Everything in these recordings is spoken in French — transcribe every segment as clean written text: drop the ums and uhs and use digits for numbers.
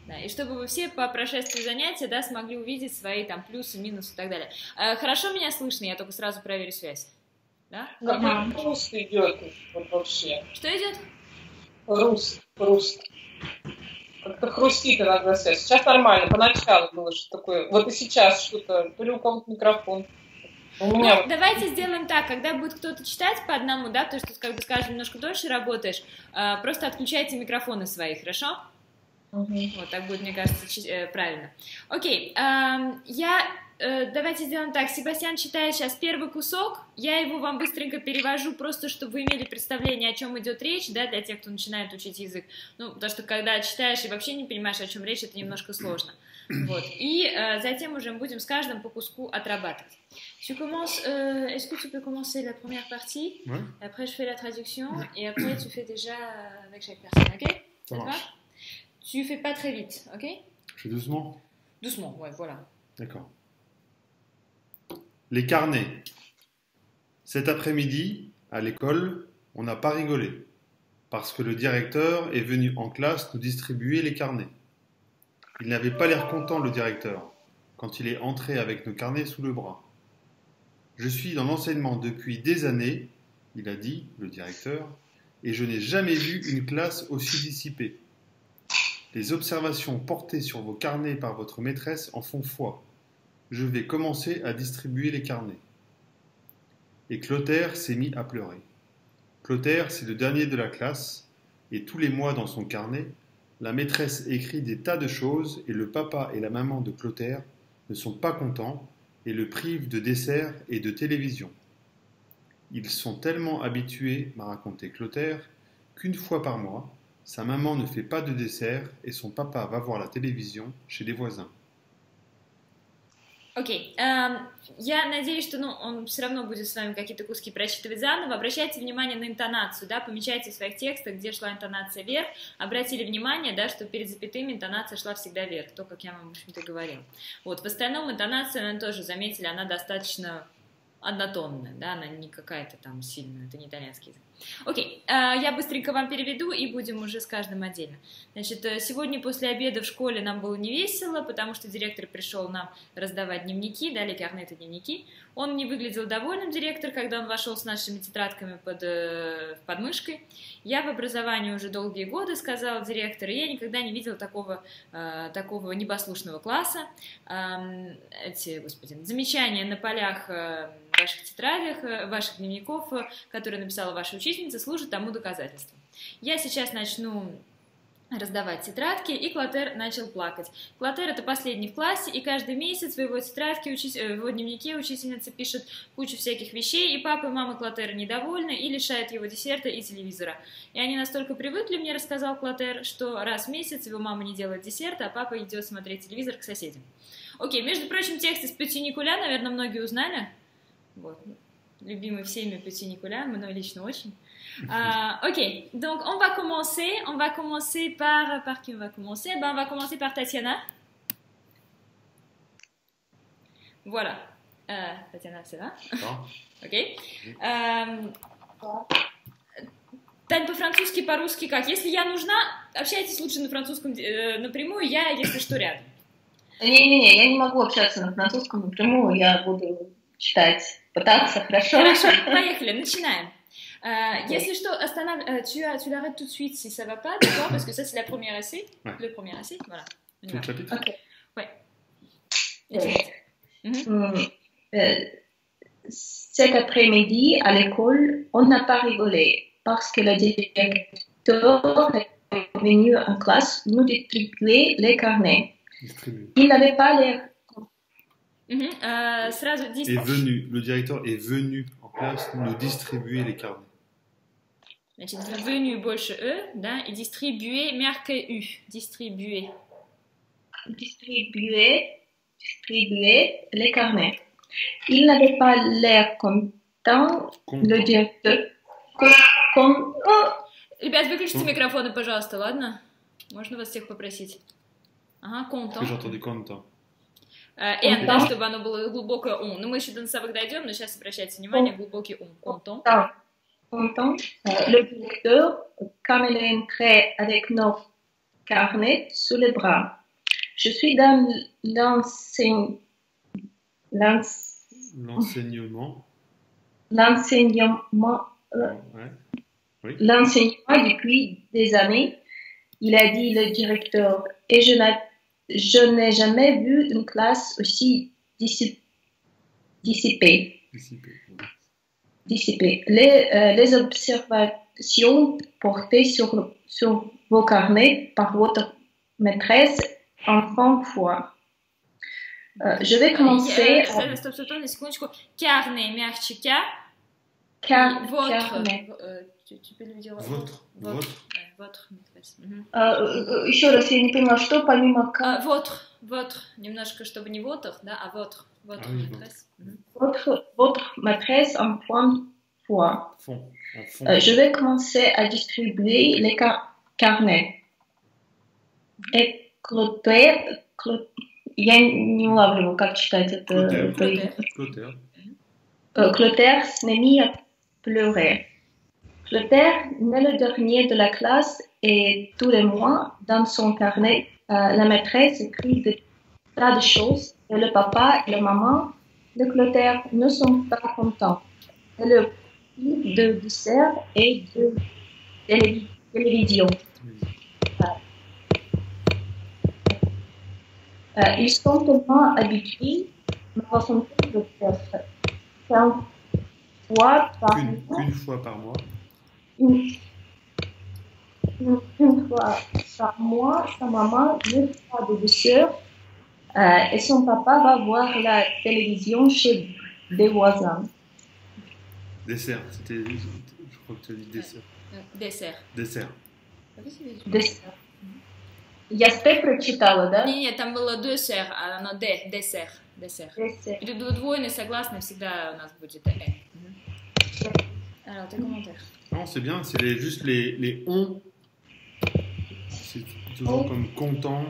Да, и чтобы вы все по прошествии занятия, да, смогли увидеть свои там плюсы, минусы и так далее. Хорошо меня слышно? Я только сразу проверю связь. Да? Какой хруст идет вот вообще? Что идет? Хруст. Как-то хрустит иногда связь. Сейчас нормально, поначалу было что-то такое. Вот и сейчас что-то, то ли у кого-то микрофон. У меня... Давайте сделаем так, когда будет кто-то читать по одному, да, потому что, как бы, скажем, немножко дольше работаешь, просто отключайте микрофоны свои, хорошо? Вот так будет, мне кажется, правильно. Окей, давайте сделаем так. Себастьян читает сейчас первый кусок, я его вам быстренько перевожу, просто чтобы вы имели представление, о чем идет речь, да, для тех, кто начинает учить язык. Ну, потому что когда читаешь и вообще не понимаешь, о чем речь, это немножко сложно. Вот. И затем уже мы будем с каждым по куску отрабатывать. Est-ce que tu peux commencer la première partie? Ouais. Après, je fais la traduction et après, tu fais déjà avec chaque personne, ok? Ça marche. Tu fais pas très vite, ok? Je fais doucement? Doucement, ouais, voilà. D'accord. Les carnets. Cet après-midi, à l'école, on n'a pas rigolé, parce que le directeur est venu en classe nous distribuer les carnets. Il n'avait pas l'air content, le directeur, quand il est entré avec nos carnets sous le bras. Je suis dans l'enseignement depuis des années, il a dit, le directeur, et je n'ai jamais vu une classe aussi dissipée. Les observations portées sur vos carnets par votre maîtresse en font foi. Je vais commencer à distribuer les carnets. Et Clotaire s'est mis à pleurer. Clotaire, c'est le dernier de la classe, et tous les mois dans son carnet, la maîtresse écrit des tas de choses et le papa et la maman de Clotaire ne sont pas contents et le privent de dessert et de télévision. Ils sont tellement habitués, m'a raconté Clotaire, qu'une fois par mois, sa maman ne fait pas de dessert et son papa va voir la télévision chez les voisins. Окей, я надеюсь, что он все равно будет с вами какие-то куски прочитывать заново. Обращайте внимание на интонацию, да, помечайте в своих текстах, где шла интонация вверх. Обратили внимание, да, что перед запятыми интонация шла всегда вверх, то, как я вам, в общем-то, говорила. Вот, в остальном интонация, наверное, тоже заметили, она достаточно однотонная, да, она не какая-то там сильная, это не итальянский язык. Окей, я быстренько вам переведу и будем уже с каждым отдельно. Значит, сегодня после обеда в школе нам было не весело, потому что директор пришел нам раздавать дневники, дали карнеты дневники. Он не выглядел довольным, директор, когда он вошел с нашими тетрадками под мышкой. Я в образовании уже долгие годы, сказал директор, и я никогда не видел такого непослушного класса. Замечания на полях ваших тетрадях, ваших дневников, которые написала ваша учительница, служат тому доказательством. Я сейчас начну раздавать тетрадки, и Клотер начал плакать. Клотер — это последний в классе, и каждый месяц в его тетрадке, в его дневнике учительница пишет кучу всяких вещей, и папа и мама Клотера недовольны и лишают его десерта и телевизора. И они настолько привыкли, мне рассказал Клотер, что раз в месяц его мама не делает десерта, а папа идет смотреть телевизор к соседям. Окей, между прочим, текст из Petit Nicolas, наверное, многие узнали. Вот. Любимый всеми Petit Nicolas, мной лично очень. Ok, donc on va commencer par qui on va commencer? On va commencer par Tatiana. Voilà. Tatiana, c'est là? Ok. Тань, по-французски, по-русски как? Если я нужна, общайтесь лучше на французском напрямую, я, если что, рядом. Не-не-не, я не могу общаться на французском напрямую, я буду читать, пытаться, хорошо? Хорошо, поехали, начинаем. Если что, tu l'arrêtes tout de suite si ça va pas, d'accord? Parce que ça, c'est la première essai. Ouais. Le premier essai, voilà. Tout le chapitre? Ok. Ouais. Cet après-midi, à l'école, on n'a pas rigolé parce que le directeur est venu en classe nous distribuer les carnets. Il n'avait pas l'air... Le directeur est venu en classe nous distribuer les carnets. Значит, venu больше да, и distribuer, marqué U, distribuer. Distribuer les carnets. Il n'avait pas l'air content, le directeur. Ребят, выключите микрофоны, пожалуйста, ладно? Можно вас всех попросить? Ага, content. J'ai entendu content. N, да, чтобы оно было глубокое «он». Но мы еще до носовых дойдем, но сейчас обращайте внимание, глубокий «он». Content. Le directeur, comme il est entré avec nos carnet sous le bras. Je suis dans L'enseignement. l'enseignement Ouais. Oui. l'enseignement depuis des années, il a dit le directeur, et je n'ai jamais vu une classe aussi dissipée. Dissipé. Les observations portées sur vos carnets par votre maîtresse en font foi. Je vais commencer. Стоп, на секундочку. Carnet, мягче ка. Votre. Carnet. Tu peux lui dire Votre. Votre maîtresse. Еще раз, я не поняла, что помимо Votre. Немножко, чтобы не votre, да, а votre. Votre Ah oui, maîtresse. votre maîtresse en point foi. Fond. Je vais commencer à distribuer les carnets. Et Clotaire, я не улавливаю, как читать это. Clotaire. Clotaire s'est mis à pleurer. Clotaire n'est le dernier de la classe et tous les mois, dans son carnet, la maîtresse écrit des tas de choses et le papa et la maman de Clotaire ne sont pas contents. Et le prix de dessert et de télévision. Ils sont tellement habitués à ressentir le test. Qu'une fois par mois, une fois par mois, sa maman lui fera des desserts et son papa va voir la télévision chez des voisins. Dessert, je crois que tu as dit dessert. Dessert. Dessert. Я степ прочитала, да? Не, там было dessert, а оно dessert. Или двойный согласный всегда у нас будет Alors, tes commentaires. Non, c'est bien, c'est juste les on. C'est toujours comme content,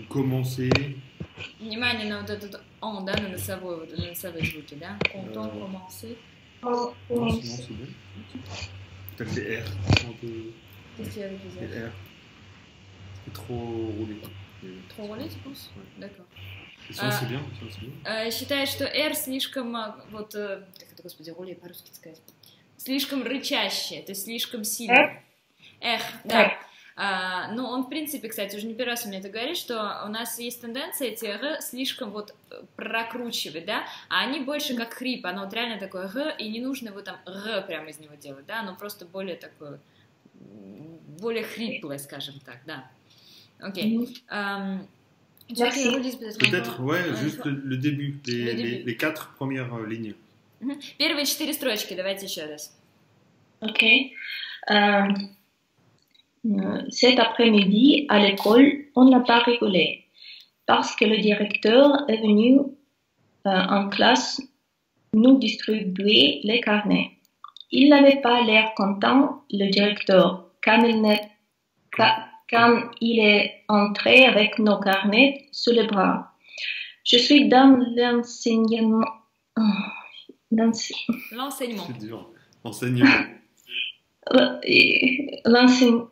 commencer. Внимание на вот этот on, да, на носовые звуки, да? Content, commencer. Non, c'est bien. Peut-être les R. Qu'est-ce qu'il y a avec les R? C'est trop roulé. Trop roulé, tu penses? Ouais. D'accord. C'est bien. Считаю, что R слишком, вот, как это, господи, руле по-русски сказать, слишком рычащее, то есть слишком сильно. Да. Ну, он, в принципе, кстати, уже не первый раз мне это говорит, что у нас есть тенденция эти R слишком вот прокручивать, да, а они больше как хрип, оно вот реально такое Г, и не нужно его там Г прямо из него делать, да, оно просто более такое, более хриплое, скажем так, да. Окей. Peut-être, ouais, juste le début, les 4 premières lignes. Первые 4 строчки, давайте еще раз. Ok. Cet après-midi, à l'école, on n'a pas rigolé parce que le directeur est venu en classe nous distribuer les carnets. Il n'avait pas l'air content, le directeur, quand il est entré avec nos carnets sous le bras. Je suis dans l'enseignement. L'enseignement. C'est dur. L'enseignement.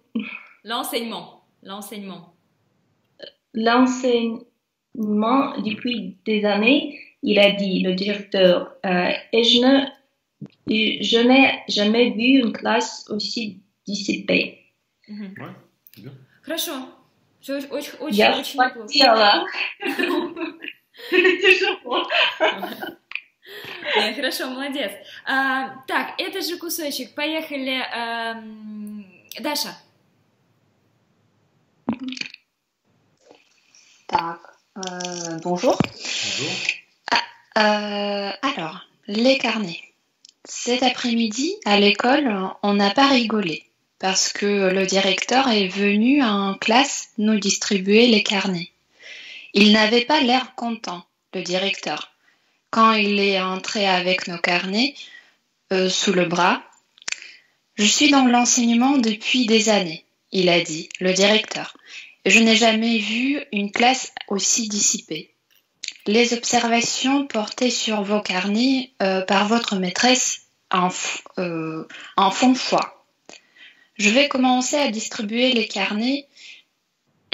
L'enseignement depuis des années, il a dit, le directeur, et je n'ai jamais vu une classe aussi dissipée. Ouais, c'est bien. Хорошо. Все очень Я неплохо. вспотела. Тяжело. Хорошо, молодец. Так, это же кусочек. Поехали. Даша. Так, bonjour. Bonjour. Alors, les carnets. Cet après-midi, à l'école, on n'a pas rigolé parce que le directeur est venu en classe nous distribuer les carnets. Il n'avait pas l'air content, le directeur. Quand il est entré avec nos carnets sous le bras, je suis dans l'enseignement depuis des années, il a dit, le directeur. Je n'ai jamais vu une classe aussi dissipée. Les observations portées sur vos carnets par votre maîtresse en font foi. Je vais commencer à distribuer les carnets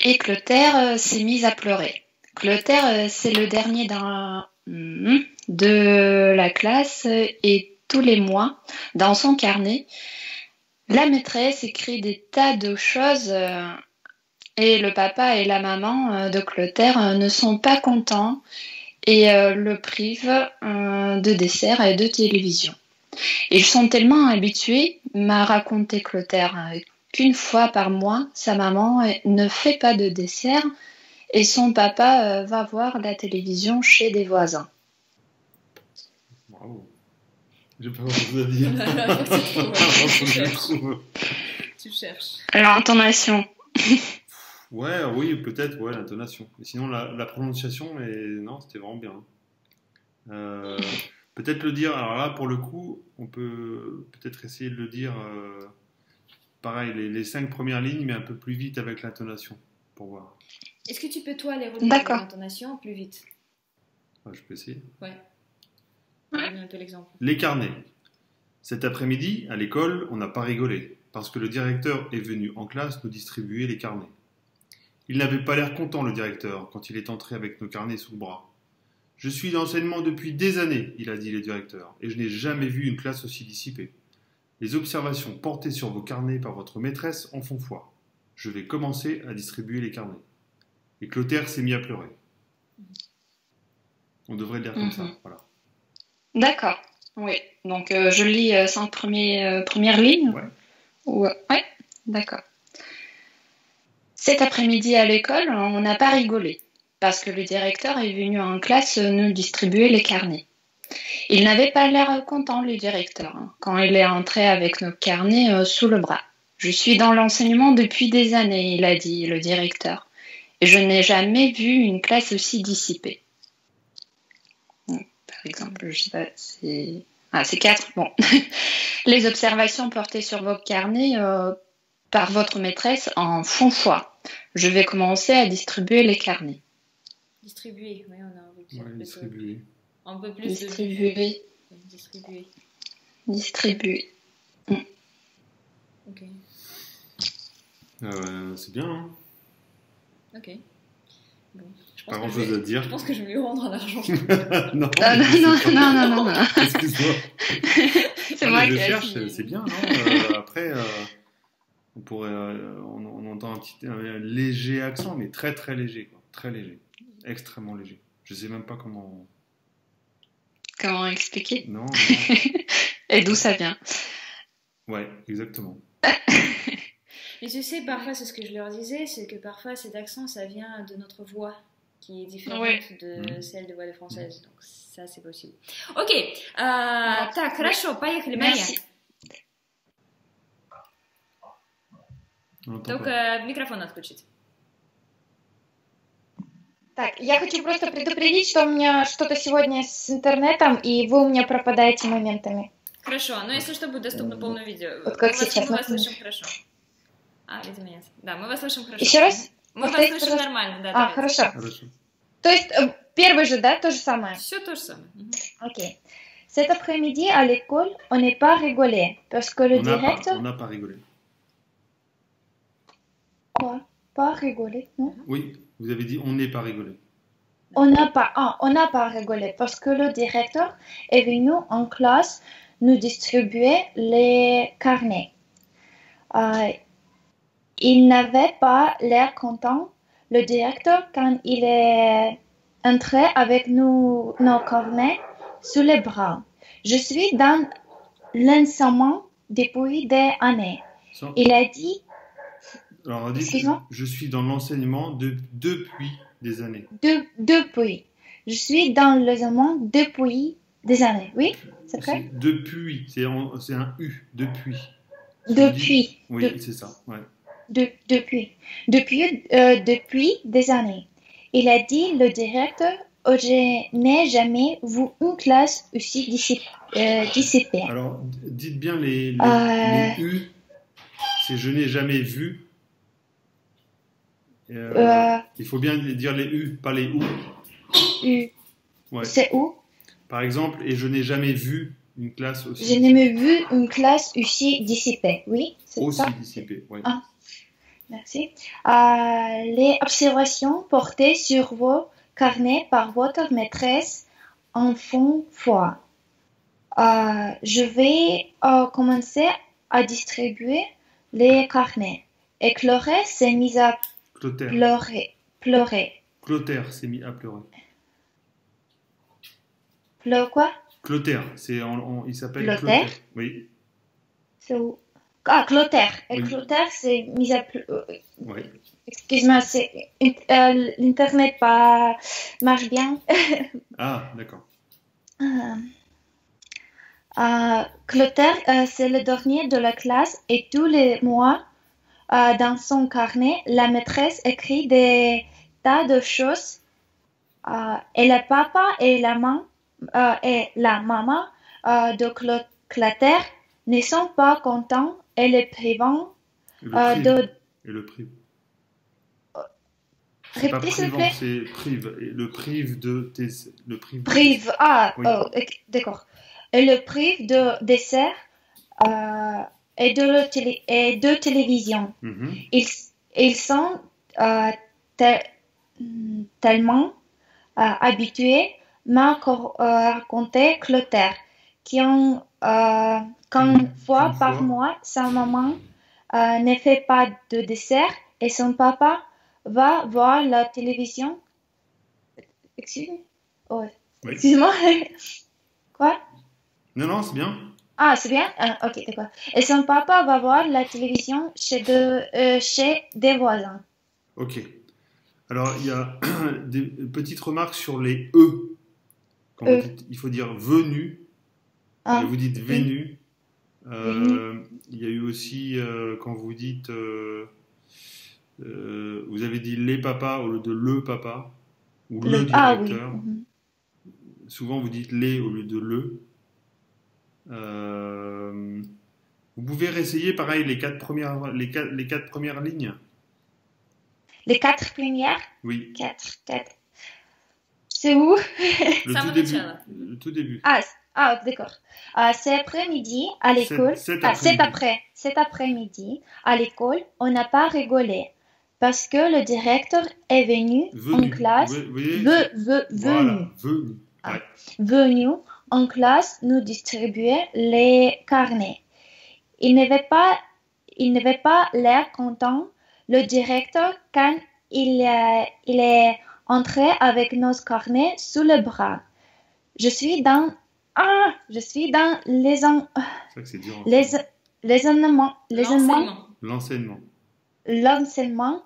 et Clotaire s'est mise à pleurer. Clotaire, c'est le dernier de la classe et tous les mois, dans son carnet, la maîtresse écrit des tas de choses et le papa et la maman de Clotaire ne sont pas contents et le privent de dessert et de télévision. Ils sont tellement habitués, m'a raconté Clotaire, qu'une fois par mois, sa maman ne fait pas de dessert et son papa va voir la télévision chez des voisins. Bravo. J'ai pas grand-chose à dire. Tu cherches. L'intonation. Ouais, oui, peut-être, ouais, l'intonation. Mais sinon, la prononciation, mais non, c'était vraiment bien. Peut-être le dire, alors là, pour le coup, on peut peut-être essayer de le dire, pareil, les 5 premières lignes, mais un peu plus vite avec l'intonation, pour voir. Est-ce que tu peux, toi, les relire avec l'intonation plus vite? Ouais, je peux essayer. Ouais. Donne un peu l'exemple. Les carnets. Cet après-midi, à l'école, on n'a pas rigolé, parce que le directeur est venu en classe nous distribuer les carnets. Il n'avait pas l'air content, le directeur, quand il est entré avec nos carnets sous le bras. « Je suis dans l'enseignement depuis des années, il a dit le directeur, et je n'ai jamais vu une classe aussi dissipée. Les observations portées sur vos carnets par votre maîtresse en font foi. Je vais commencer à distribuer les carnets. » Et Clotaire s'est mis à pleurer. On devrait le dire comme ça, voilà. D'accord, oui. Donc je lis 5 premières lignes. Ouais. Ouais, d'accord. Cet après-midi à l'école, on n'a pas rigolé, parce que le directeur est venu en classe nous distribuer les carnets. Il n'avait pas l'air content, le directeur, quand il est entré avec nos carnets sous le bras. Je suis dans l'enseignement depuis des années, il a dit, le directeur, et je n'ai jamais vu une classe aussi dissipée. Par exemple, je sais pas, c'est 4. Bon. Les observations portées sur vos carnets par votre maîtresse en font foi. Je vais commencer à distribuer les carnets. Distribuer, oui, on a envie de dire. Ouais, distribuer. Un peu plus distribuer. Distribuer. Distribuer. Ok. C'est bien, hein. Ok. Bon. Pas grand chose à dire. Je pense que je vais lui rendre en argent. Non. Non. Excuse-moi. C'est moi qui cherche, c'est bien, non après, on pourrait, on entend un léger accent, mais très très léger, quoi. Très léger, extrêmement léger. Je sais même pas comment. Comment expliquer? Non. Et d'où ça vient? Ouais, exactement. Et tu sais, parfois, c'est ce que je leur disais, c'est que parfois cet accent, ça vient de notre voix, qui est différente de celle de voix française. Donc ça, c'est possible. Ok. Так, хорошо, поехали, Мария. Только микрофон отключить. Так, я хочу просто предупредить, что у меня что-то сегодня с интернетом, и вы у меня пропадаете моментами. Хорошо, но если что, будет доступно полное видео. Вот как сейчас. Мы вас слышим хорошо. Видимо, да, мы вас слышим хорошо. Еще раз? Мы вас слышим нормально, да. Хорошо. То есть первый же, да, то же самое? Все то же самое. Ok. Cet après-midi, à l'école, on n'est pas rigolé, parce que le directeur... On n'a pas rigolé. Quoi? Pas rigolé, non? Oui, vous avez dit on n'est pas rigolé. On n'a pas rigolé, parce que le directeur est venu en classe nous distribuer les carnets. Il n'avait pas l'air content, le directeur, quand il est entré avec nos carnets sous les bras. Je suis dans l'enseignement depuis des années. Il a dit... Alors, on dit je suis dans l'enseignement depuis des années. Depuis. Je suis dans l'enseignement depuis des années. Oui, c'est vrai? Depuis. C'est un U. Depuis. Depuis. Oui, c'est ça. Ouais. Depuis des années. Il a dit, le directeur, je n'ai jamais vu une classe aussi dissipée. Alors, dites bien les U. C'est je n'ai jamais vu. Il faut bien dire les U, pas les OU. U. Ouais. C'est où? Par exemple, et je n'ai jamais vu Une classe Je aussi n'ai jamais vu une classe aussi dissipée. Oui, c'est aussi ça. dissipée. Oui. Ah. Merci. Les observations portées sur vos carnets par votre maîtresse en font foi. Je vais commencer à distribuer les carnets. Et Cloret s'est mise à Clotaire. pleurer. Clotaire s'est mis à pleurer. Quoi? Clotaire, il s'appelle Clotaire? Clotaire. Oui. C'est où? Ah, Clotaire. Et Oui. Clotaire s'est mise à pleurer. Oui. Excuse-moi, l'internet marche bien. Ah, d'accord. Clotaire, c'est le dernier de la classe et tous les mois, dans son carnet, la maîtresse écrit des tas de choses. Et le papa et la maman de Clotaire ne sont pas contents et le privant de... Et le prive. C'est pas Répétez, s'il vous plaît. c'est prive. Et le prive de tes... Le prive. Prive, Oui. d'accord. Et le prive de dessert et de télévision. Mhm. Ils sont tellement habitués m'a raconté Clotaire qu'une fois par mois, sa maman ne fait pas de dessert et son papa va voir la télévision. Excuse-moi. Oh. Oui. Excuse-moi. Quoi? Non, c'est bien. Ah, c'est bien? Ok, d'accord. Et son papa va voir la télévision chez des voisins. Ok. Alors, il y a des petites remarques sur les E. Quand vous dites, il faut dire venu. Ah. Vous dites venu. Venu. Il y a eu aussi, quand vous dites, vous avez dit les papas au lieu de le papa. Ou le directeur. Ah oui. Mm-hmm. Souvent, vous dites les au lieu de le. Vous pouvez réessayer pareil les quatre premières lignes. Les 4 premières? Oui. 4. C'est où? Le tout début. Ah, d'accord. Cet après-midi à l'école. Cet après-midi à l'école, on n'a pas rigolé parce que le directeur est venu en classe. Venu en classe nous distribuer les carnets. Il n'avait pas l'air content, le directeur, quand il est entré avec nos carnets sous le bras. Je suis dans l'enseignement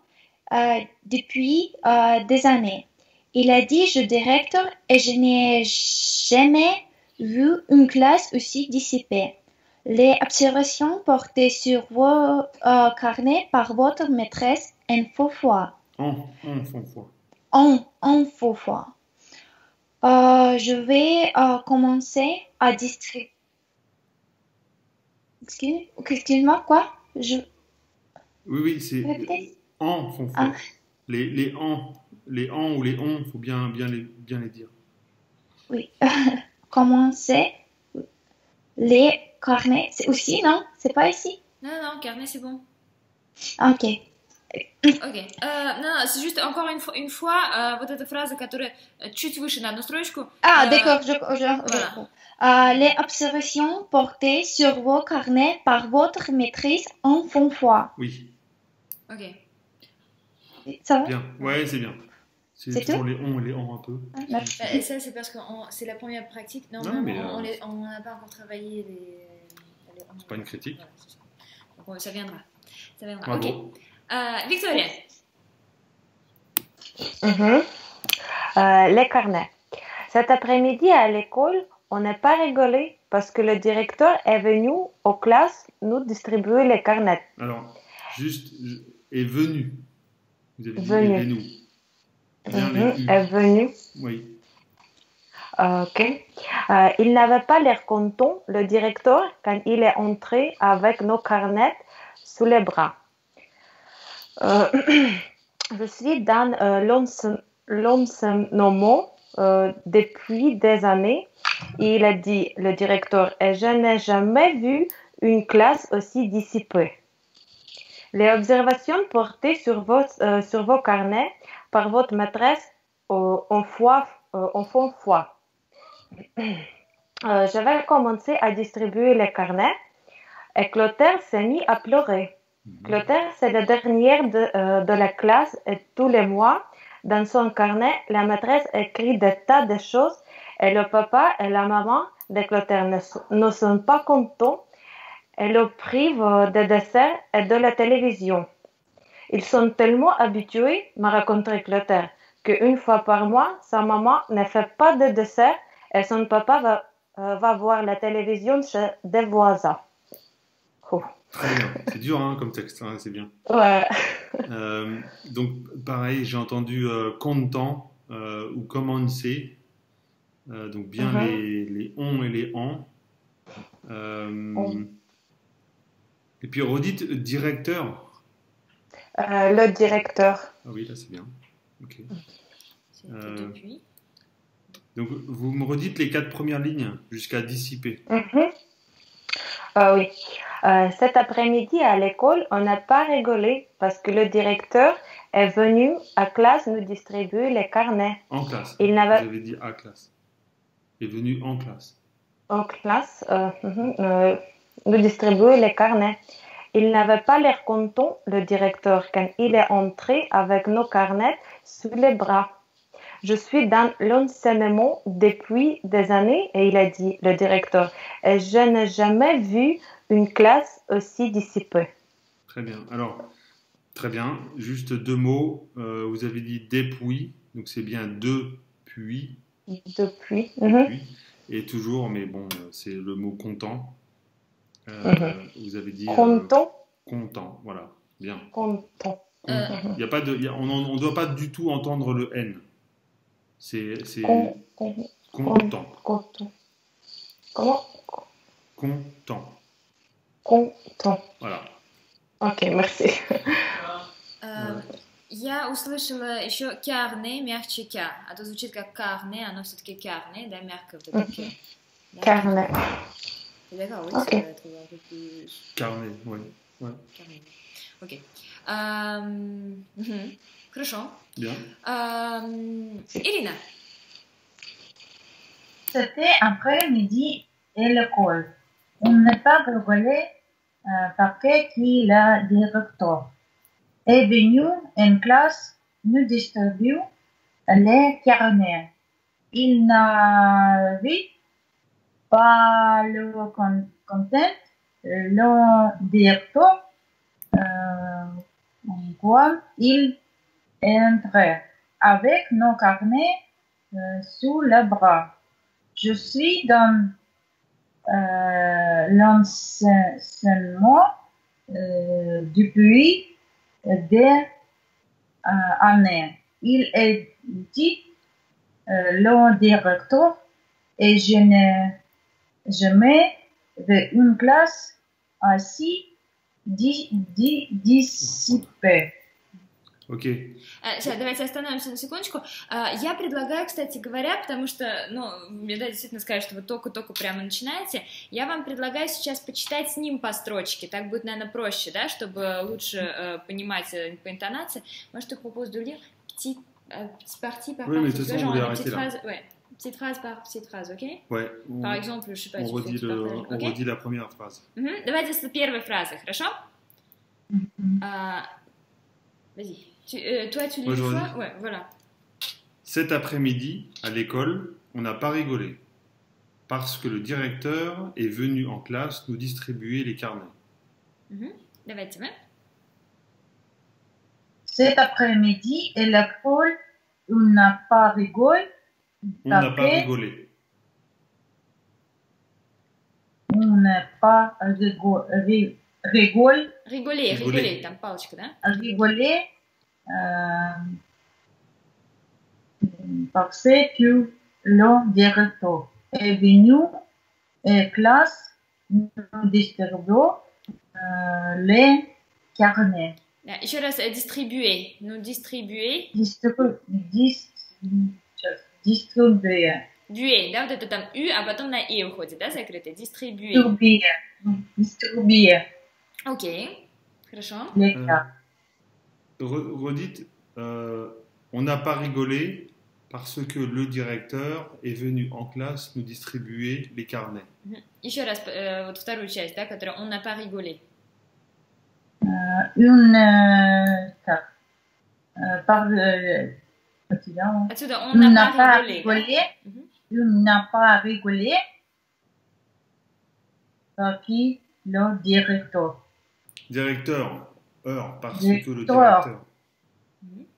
depuis des années. Il a dit, je directeur, et je n'ai jamais vu une classe aussi dissipée. Les observations portées sur vos carnets par votre maîtresse en faux foi. En faux foi. Je vais commencer à distribuer. Excuse-moi, quoi? Oui, c'est en font foi. Les en ou les on, il faut bien les dire. Oui. Commencer les carnets. C'est aussi, non? C'est pas ici? Non, carnet, c'est bon. Ok. Окей. C'est juste encore une fois вот эта фраза, которая чуть выше на одну строчку. D'accord. Les observations portées sur vos carnets par votre maîtrise en font foi. Oui. Ok. Ça va? Bien. Ouais, c'est bien. C'est toujours les on et les en un peu. Et ça, c'est parce que c'est la première pratique. Non, mais on n'a pas encore travaillé les c'est pas une critique. Voilà, c'est ça. Donc, ça viendra. Bravo. Ok. Victoria. Les carnets. Cet après-midi à l'école, on n'a pas rigolé parce que le directeur est venu aux classes nous distribuer les carnets. Alors, juste, est venu. Vous avez dit venu. Et nous. Est venu. Oui. Ok. Il n'avait pas l'air content, le directeur, quand il est entré avec nos carnets sous les bras. Je suis dans l'enseignement depuis des années Il a dit, le directeur, et je n'ai jamais vu une classe aussi dissipée. Les observations portées sur vos carnets par votre maîtresse en font foi. Je vais commencer à distribuer les carnets et Clotaire s'est mis à pleurer. Clotaire, c'est la dernière de la classe et tous les mois, dans son carnet, la maîtresse écrit des tas de choses et le papa et la maman de Clotaire ne sont pas contents et le privent des desserts et de la télévision. Ils sont tellement habitués, m'a raconté Clotaire, qu'une fois par mois, sa maman ne fait pas de dessert et son papa va voir la télévision chez des voisins. Oh. Très bien. C'est dur hein, comme texte, hein, c'est bien. Ouais. Donc, pareil, j'ai entendu content ou commencer. Donc, bien les on et les en. Et puis, redites directeur. Le directeur. Ah oui, là, c'est bien. Ok. C'est depuis. Donc, vous me redites les 4 premières lignes jusqu'à dissiper. Oui. Cet après-midi à l'école, on n'a pas rigolé parce que le directeur est venu à classe nous distribuer les carnets. En classe. Il Vous n'avait... avez dit à classe. Il est venu en classe. En classe, nous distribuer les carnets. Il n'avait pas l'air content, le directeur, quand il est entré avec nos carnets sous les bras. Je suis dans l'enseignement depuis des années, et il a dit, le directeur, et je n'ai jamais vu une classe aussi dissipée. Très bien. Alors, très bien. Juste 2 mots. Vous avez dit depuis, donc c'est bien depuis. Depuis. Et toujours, mais bon, c'est le mot content. Vous avez dit Content. Content, voilà, bien. Content. Il y a pas de, on ne doit pas du tout entendre le N. C'est content. Content. Comment? Content. Content. Voilà. Ok, merci. Я услышала еще кярне, мягче кя. А то звучит как карне, оно все-таки кярне, да, мягко вот это ке. Carnet. Ok. Carnet, oui. Ouais. Ok. Хорошо. Bien. Irina. C'était après-midi à l'école. On n'a pas rigolé parce que le directeur est venu en classe nous distribuer les carnets. Il n'avait pas le content, le directeur, quand il entrait avec nos carnets sous le bras. Je suis dans l'enseignement depuis des années. Il est dit le directeur et je n'ai jamais vu une classe ainsi dissipée. Ok. Сейчас, давайте остановимся на секундочку. Я предлагаю, кстати говоря, потому что, мне действительно сказать, что вы только-только прямо начинаете, я вам предлагаю сейчас почитать с ним по строчке, так будет, наверное, проще, да, чтобы лучше понимать по интонации. Может, только propose de lire petite partie par partie. Tu vois, genre une petite phrase, petite phrase par petite phrase, ok? Ouais. Par exemple, je sais pas, on redit la première phrase. Давайте с первой фразы, хорошо? Vas-y. Toi, tu lis une fois? Ouais, voilà. Cet après-midi, à l'école, on n'a pas rigolé. Parce que le directeur est venu en classe nous distribuer les carnets. Давайте, ouais. Cet après-midi, à l'école, on n'a pas rigolé. On n'a pas rigolé. On n'a pas rigolé. Rigoler, там палочка, да? Rigoler. Parce que le directeur est venu en classe nous distribuer les carnets. Еще раз, distribuer. Nous distribuer. Distribuer. Бюэ, да, вот это там ü, а потом на и уходит, да, закрытое. Distribuer. Distribuer. Окей, хорошо. Les cartes. Redites, on n'a pas rigolé parce que le directeur est venu en classe nous distribuer les carnets. Еще раз, вот вторую часть, да, которая on n'a pas rigolé. Так. Par Отсюда on on n'a n'a pas pas rigolé. rigolé. Да? Мгм. On n'a pas rigolé. Par qui? Le directeur. Directeur, heure, parce que le Directeur. directeur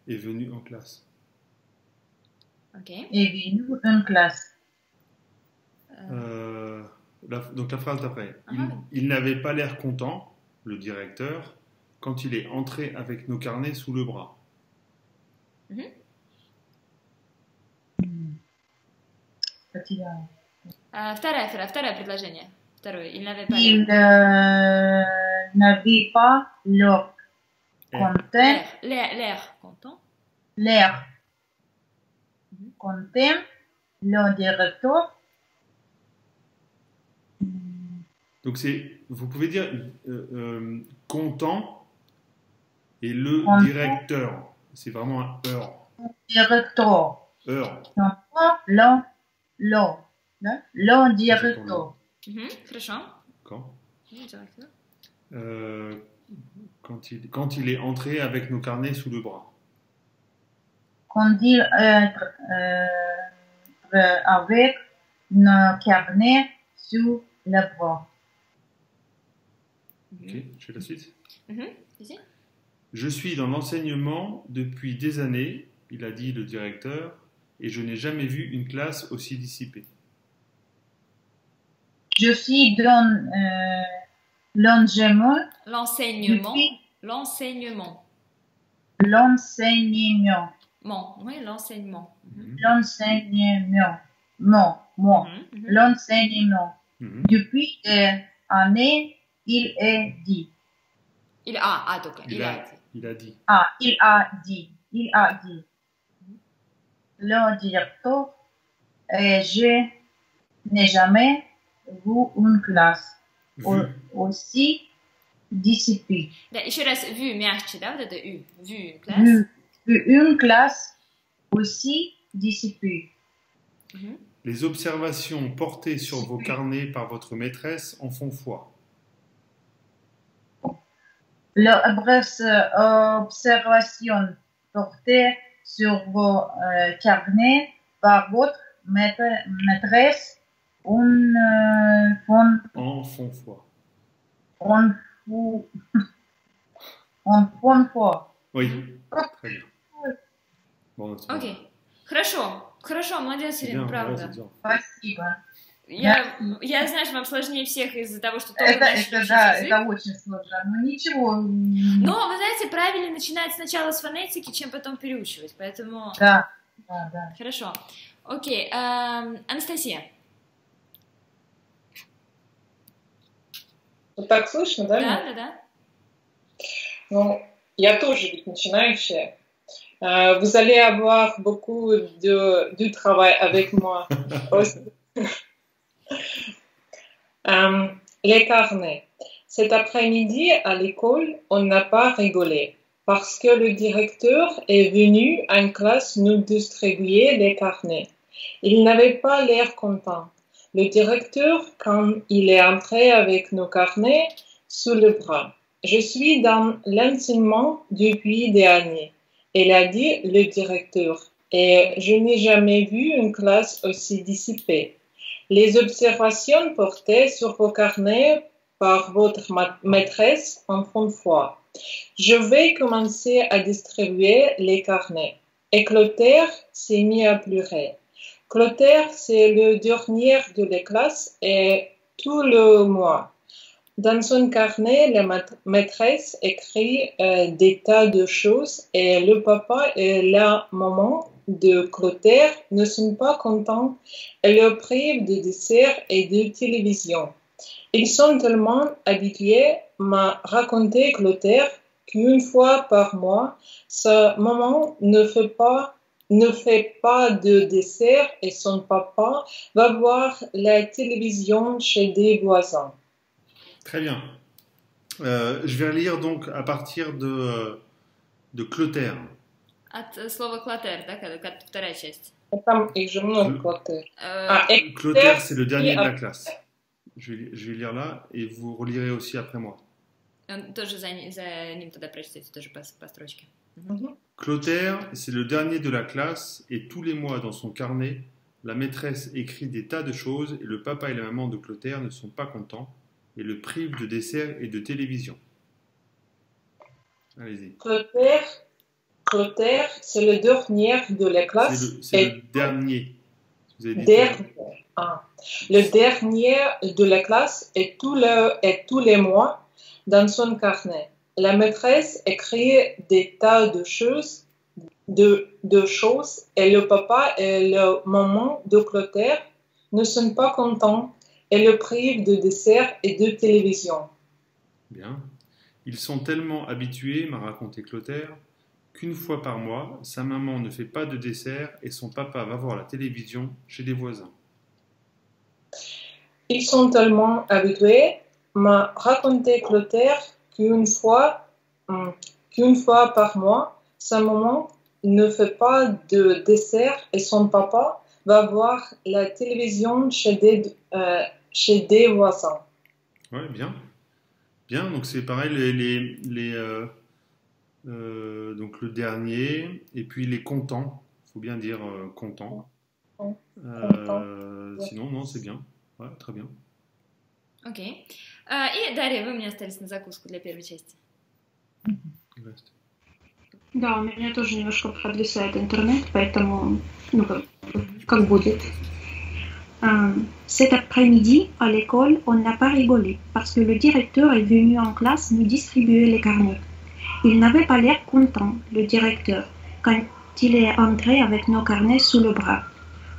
est venu en classe. Ok. Est venu en classe. Donc la phrase d'après. Ah. Il n'avait pas l'air content, le directeur, quand il est entré avec nos carnets sous le bras. Второе предложение. Второе. Il n'avait pas Il n'avait pas l'air content. l'air content. L'air content. Le directeur. Donc vous pouvez dire content et le Content. directeur. C'est vraiment un heure. Directeur. Heure. Le directeur. Хорошо. D'accord. Directeur. Quand il est entré avec nos carnets sous le bras. Quand il est avec nos carnets sous le bras. Ok, je fais la suite. Ici. Je suis dans l'enseignement depuis des années, il a dit le directeur, et je n'ai jamais vu une classe aussi dissipée. Je suis dans l'enseignement. L'enseignement. Depuis- L'enseignement. L'enseignement. Oui, l'enseignement. L'enseignement. L'enseignement. Depuis des années, il est dit. Il только. Il a dit. Il a dit. Le directeur, je n'ai jamais vu une classe aussi dissipée. Да, еще раз, vu мягче, да, вот это vu, vu, classe. Vu une classe aussi dissipée. Les observations portées sur vos carnets par votre maîtresse en font foi. L'observation portée sur vos carnets par votre maîtresse En font foi. en font foi. Oui, très bien. Bon, c'est bon. Окей. Хорошо, молодец, C'est Ирина, bien, правда. ouais, c'est bien. Спасибо. Я знаю, что вам сложнее всех из-за того, что только начали учить Да, язык. это очень сложно. Но ничего. Но, вы знаете, правильно начинать сначала с фонетики, чем потом переучивать, поэтому... Да. Хорошо. Окей, Анастасия. Вот так слышно, да? Да. Ну, я тоже ведь начинающая. Vous allez avoir beaucoup du travail avec moi aussi. Les carnets. Cet après-midi, à l'école, on n'a pas rigolé parce que le directeur est venu en classe nous distribuer les carnets. Il n'avait pas l'air content. Le directeur, quand il est entré avec nos carnets sous le bras. Je suis dans l'enseignement depuis des années. Il a dit le directeur, et je n'ai jamais vu une classe aussi dissipée. Les observations portées sur vos carnets par votre maîtresse en font foi. Je vais commencer à distribuer les carnets. Et Clotaire s'est mis à pleurer. Clotaire, c'est le dernier de la classe et tout le mois. Dans son carnet, la maîtresse écrit des tas de choses et le papa et la maman de Clotaire ne sont pas contents et le privent de dessert et de télévision. Ils sont tellement habitués à raconter Clotaire qu'une fois par mois, sa maman ne fait pas ne fait pas de dessert et son papa va voir la télévision chez des voisins. Très bien. Je vais lire donc à partir de Clotaire. От слова клотер, да, вторая часть. Там их же много Клотер. Clotaire, c'est le dernier de la classe. Je vais lire là et vous relirez aussi après moi. Тоже за ним тогда прочтите, тоже по строчке. Clotaire, c'est le dernier de la classe et tous les mois dans son carnet, la maîtresse écrit des tas de choses et le papa et la maman de Clotaire ne sont pas contents et le privent de dessert et de télévision. Allez-y. Clotaire, c'est le dernier de la classe. C'est le dernier. Vous avez dit le dernier de la classe et tous les mois dans son carnet. La maîtresse écrit des tas de choses, et le papa et la maman de Clotaire ne sont pas contents et le privent de dessert et de télévision. Bien. Ils sont tellement habitués, m'a raconté Clotaire, qu'une fois par mois, sa maman ne fait pas de dessert et son papa va voir la télévision chez des voisins. Ils sont tellement habitués, m'a raconté Clotaire, qu'une fois par mois, sa maman ne fait pas de dessert et son papa va voir la télévision chez des voisins. Ouais, bien. Bien, donc c'est pareil, donc le dernier, et puis les contents, il faut bien dire contents. Sinon, non, c'est bien. Ouais, très bien. Окей. И, Дарья, вы мне остались на закуску для первой части. Да, у меня тоже немножко подвисает интернет, поэтому, как будет. Cet après-midi, à l'école, on n'a pas rigolé parce que le directeur est venu en classe nous distribuer les carnets. Il n'avait pas l'air content, le directeur, quand il est entré avec nos carnets sous le bras.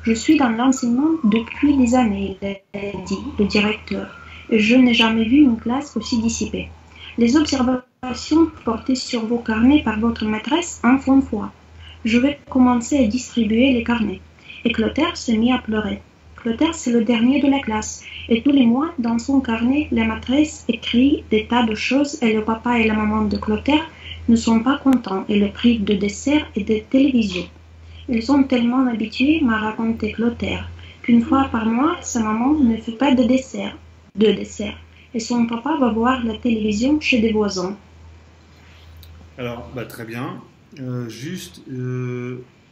Je suis dans l'enseignement depuis des années, il a dit le directeur, et je n'ai jamais vu une classe aussi dissipée. Les observations portées sur vos carnets par votre maîtresse en font foi. Je vais commencer à distribuer les carnets. Et Clotaire s'est mis à pleurer. Clotaire, c'est le dernier de la classe, et tous les mois, dans son carnet, la maîtresse écrit des tas de choses et le papa et la maman de Clotaire ne sont pas contents et le privent de dessert et de télévision. Ils sont tellement habitués, m'a raconté Clotaire, qu'une fois par mois, sa maman ne fait pas de dessert, et son papa va voir la télévision chez des voisins. Alors, très bien.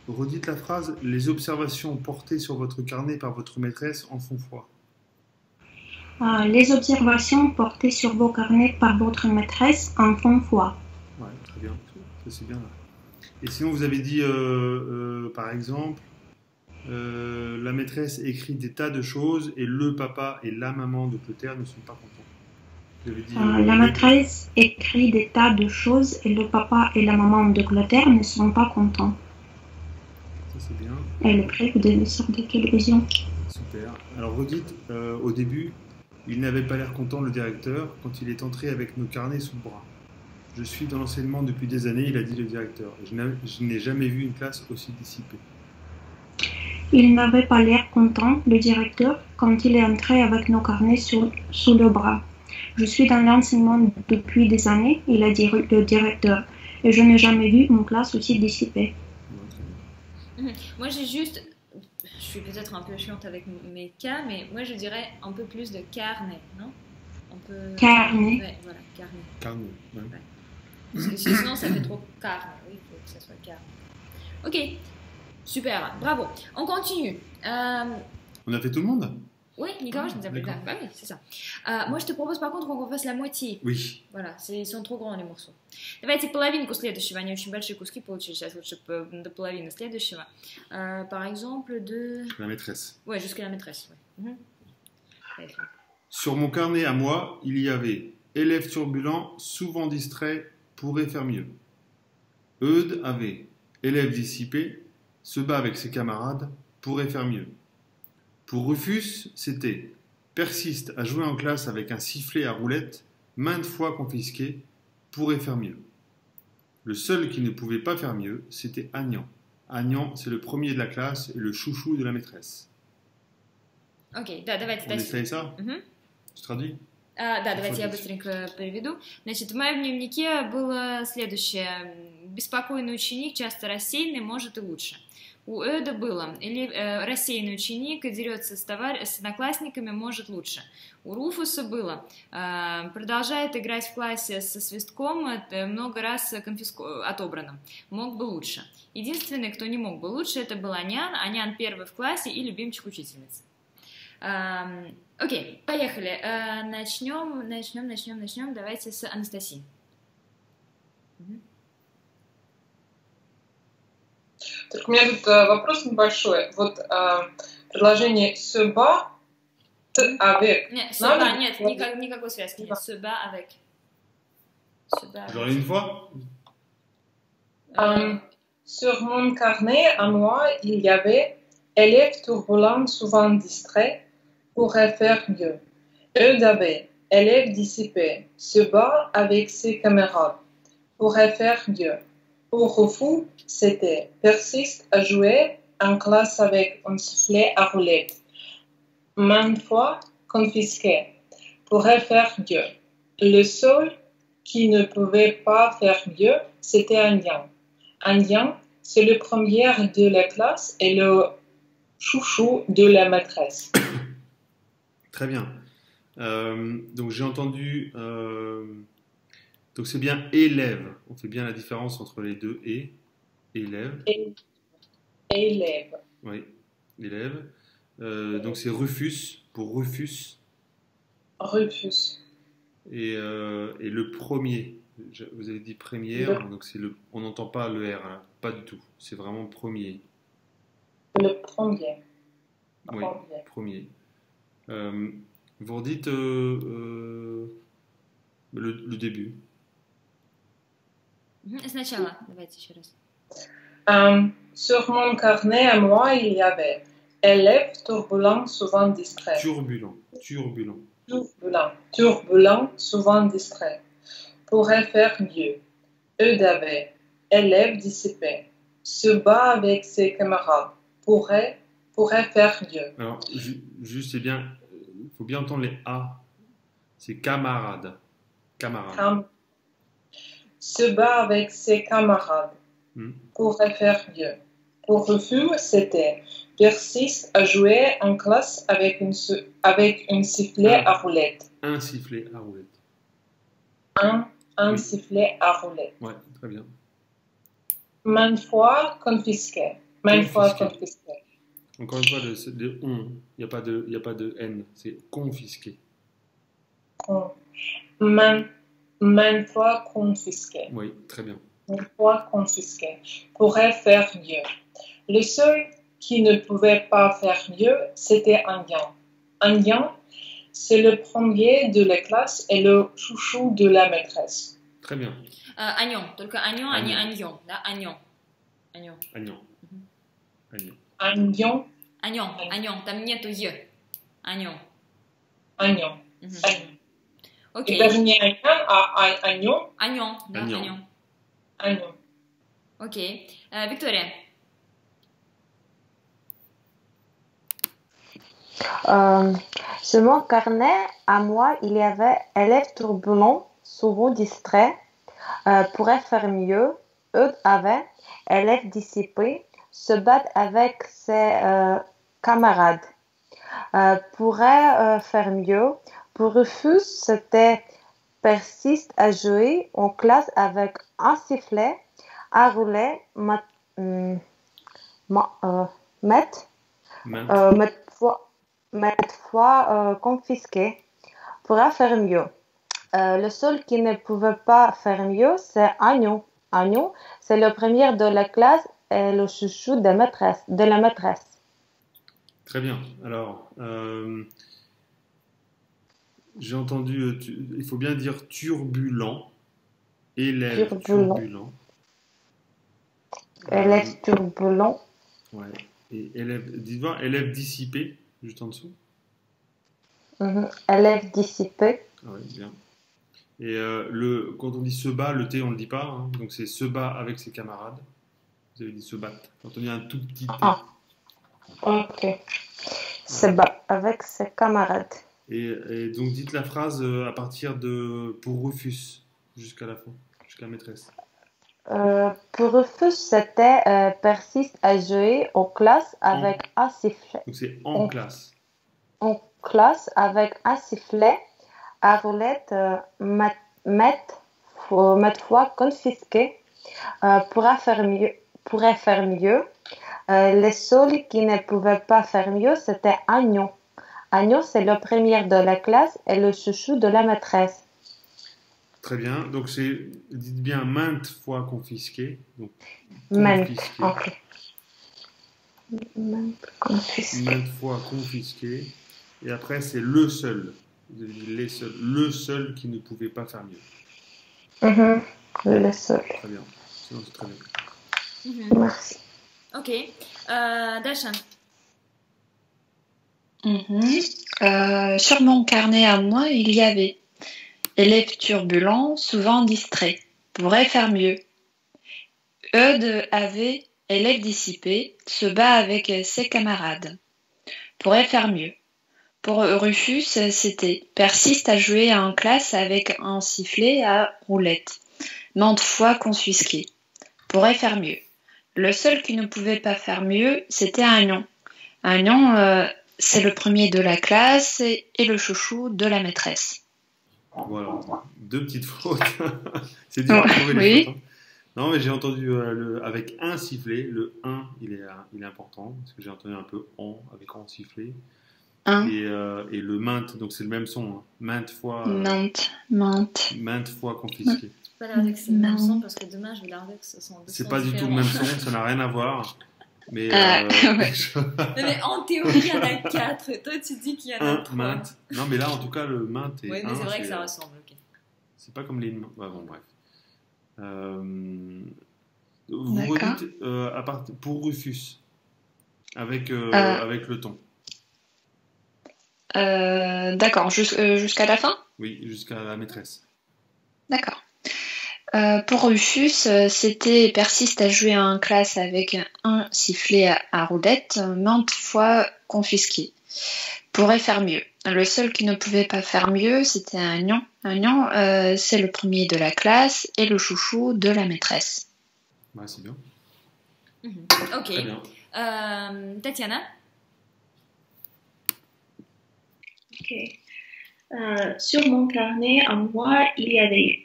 Redites la phrase. Les observations portées sur votre carnet par votre maîtresse en font foi. Les observations portées sur vos carnets par votre maîtresse en font foi. Ouais, très bien. Ça, c'est bien. Et sinon, vous avez dit, par exemple, la maîtresse écrit des tas de choses et le papa et la maman de Clotaire ne sont pas contents. Vous avez dit, la maîtresse écrit des tas de choses et le papa et la maman de Clotaire ne sont pas contents. Ça, c'est bien. Et le prix de l'essor de télévision. Super. Alors, redites, au début, il n'avait pas l'air content, le directeur, quand il est entré avec nos carnets sous le bras. Je suis dans l'enseignement depuis des années, il a dit le directeur. Je n'ai jamais vu une classe aussi dissipée. Il n'avait pas l'air content, le directeur, quand il est entré avec nos carnets sous le bras. Je suis dans l'enseignement depuis des années, il a dit le directeur, et je n'ai jamais vu une classe aussi dissipée. Moi, j'ai juste... Je suis peut-être un peu chiante avec mes cas, mais moi, je dirais un peu plus de carnet, non? Carnet. Ouais, voilà, carnet. Carnet, ouais. Ouais. Parce que sinon, ça fait trop carnet. Oui, il faut que ça soit carnet. Ok, super, bravo. On continue. On a fait tout le monde? Oui, Nicolas, je ne sais pas. Bah oui, c'est ça. Moi, je te propose par contre qu'on fasse la moitié. Oui. Voilà, ils sont trop grands les morceaux. Давайте половинку следующего. Они очень большие куски получились. Сейчас лучше до половины следующего. Par exemple, de... La maîtresse. Ouais, jusqu'à la maîtresse. Ouais. Sur mon carnet à moi, il y avait élève turbulent, souvent distrait, pourrait faire mieux. Eudes avait élève dissipé, se bat avec ses camarades, pourrait faire mieux. Pour Rufus, c'était persiste à jouer en classe avec un sifflet à roulette, maintes fois confisqué, pourrait faire mieux. Le seul qui ne pouvait pas faire mieux, c'était Agnan. Agnan, c'est le premier de la classe et le chouchou de la maîtresse. Окей, да, давайте On дальше. essaye ça? Мгм. Tu traduis? Да, давайте я быстренько переведу. Значит, в моем дневнике было следующее. Беспокойный ученик, часто рассеянный, может и лучше. У Эда было, или рассеянный ученик дерется с одноклассниками, может лучше. У Руфуса было, продолжает играть в классе со свистком, много раз отобрано, мог бы лучше. Единственный, кто не мог бы лучше, это был Анян. Анян первый в классе и любимчик учительницы. Окей, поехали. Начнем. Давайте с Анастасии. Так у меня тут вопрос небольшой. Вот предложение se bat avec. Нет, se bat, нет, никакой связки нет. Se bat avec. Genre une fois? Sur mon carnet, à moi, il y avait élèves turbulents, souvent distraits, pourrait faire mieux. Eudes avait élève dissipé, se bat avec ses camarades, pourrait faire mieux. Pour Rufus, c'était persiste à jouer en classe avec un sifflet à roulette. Maintes fois confisqué, pourrait faire mieux. Le seul qui ne pouvait pas faire mieux, c'était Agnan. Agnan, c'est le premier de la classe et le chouchou de la maîtresse. Très bien. Donc j'ai entendu. Donc c'est bien élève. On fait bien la différence entre les deux et élève. Élève. Oui, élève. Donc c'est Rufus pour Rufus. Rufus. Et le premier. Vous avez dit première, donc c'est le. On n'entend pas le R, hein, pas du tout. C'est vraiment premier. Le premier. Oui, premier. Vous redites le début. Сначала, давайте еще раз. Sur mon carnet à moi, il y avait élèves turbulents, souvent distraits. Turbulent. Turbulents, souvent distraits. Pourrait faire mieux. Eudes avait élèves dissipés. Se bat avec ses camarades. Pourrait faire mieux. Alors, juste, c'est bien. Il faut bien entendre les A. C'est camarade. Se bat avec ses camarades. Pourrait faire mieux. Pour Rufus, c'était persiste à jouer en classe avec un sifflet à roulette. Un sifflet à roulette. Un sifflet à roulette. Ouais, très bien. Maintes fois confisqué. Encore une fois, de on. Il n'y a pas de N. C'est confisqué. Maintes fois confisqué. Oui, très bien. Maintes fois confisqué. Pourrait faire mieux. Le seul qui ne pouvait pas faire mieux, c'était Agnan. Agnan, c'est le premier de la classe et le chouchou de la maîtresse. Très bien. Agnon, только Agnon, а не Agnon, да? Agnon. Agnon, там нету Е. Agnon. Окей. И даже не Agnan, а Agnon. Agnon. Окей. Виктория. Sur mon carnet, à moi, il y avait élèves turbulents, souvent distraits, pourraient faire mieux. Eudes avait élèves dissipés, se battre avec ses camarades, pourrait faire mieux. Pour Rufus, c'était persiste à jouer en classe avec un sifflet à rouler, maintes fois confisqué, pourra faire mieux. Le seul qui ne pouvait pas faire mieux, c'est Agnon. Agnon, c'est le premier de la classe et le chouchou de la maîtresse. Très bien. Alors, j'ai entendu, il faut bien dire turbulent. Élève turbulent. Élève turbulent. Ouais. Et dites voir, élève dissipé, juste en dessous. Élève dissipé. Ah oui, bien. Et quand on dit se bat, le T, on ne le dit pas. Hein, donc c'est se bat avec ses camarades. Vous avez dit se battre. Quand on dit un tout petit T. Ah, ok. Se bat avec ses camarades. Et donc dites la phrase à partir de pour Rufus jusqu'à la fin, jusqu'à la maîtresse. Pour Rufus, c'était persiste à jouer en classe avec un sifflet. Donc c'est en classe. En classe avec un sifflet à roulette maintes fois confisqué pourrait faire mieux. Les seuls qui ne pouvaient pas faire mieux, c'était Agnon. Agnon, c'est le premier de la classe et le chouchou de la maîtresse. Très bien. Donc dites bien maintes fois confisqué. Donc Maintes, confisqué. ok. Maintes confisqué. Maintes fois confisqué. Et après c'est le seul. Vous avez dit les seuls. Le seul qui ne pouvait pas faire mieux. Le seul. Très bien. Sinon c'est très bien. Merci. Ok. Dashan. Sur mon carnet à moi, il y avait élève turbulent, souvent distrait, pourrait faire mieux. Eudes avait élève dissipé, se bat avec ses camarades, pourrait faire mieux. Pour Rufus, c'était persiste à jouer en classe avec un sifflet à roulette, maintes fois confisqué, pourrait faire mieux. Le seul qui ne pouvait pas faire mieux, c'était Agnon. Agnon, c'est le premier de la classe et le chouchou de la maîtresse. Voilà, 2 petites fautes. C'est dur à trouver les fautes. Hein. Non, mais j'ai entendu avec un sifflet. Le 1, il est important, parce que j'ai entendu un peu en, avec en sifflet. Et le maintes, donc c'est le même son. Hein. Maintes fois. Maintes fois confisqué. Pas l'air que c'est le même son, parce que demain, je vais leur dire que ce sont deux C'est sons pas du tout le différents. même son, ça n'a rien à voir. Mais, mais en théorie, il y en a 4. Toi, tu dis qu'il y en a 3. Maintes. Non, mais là, en tout cas, le maintes et oui, mais un, c'est vrai que ça ressemble. Okay. C'est pas comme les... Ouais, bon, bref. Vous redites pour Rufus, avec le ton. D'accord, jusqu'à la fin ? Oui, jusqu'à la maîtresse. D'accord. Pour Rufus, c'était persiste à jouer en classe avec un sifflet à roulette, maintes fois confisqué. Pourrait faire mieux. Le seul qui ne pouvait pas faire mieux, c'était Agnon. Agnon, c'est le premier de la classe et le chouchou de la maîtresse. Ouais, c'est bien. Ok. Très bien. Tatiana. Ok. Sur mon carnet, à moi, il y avait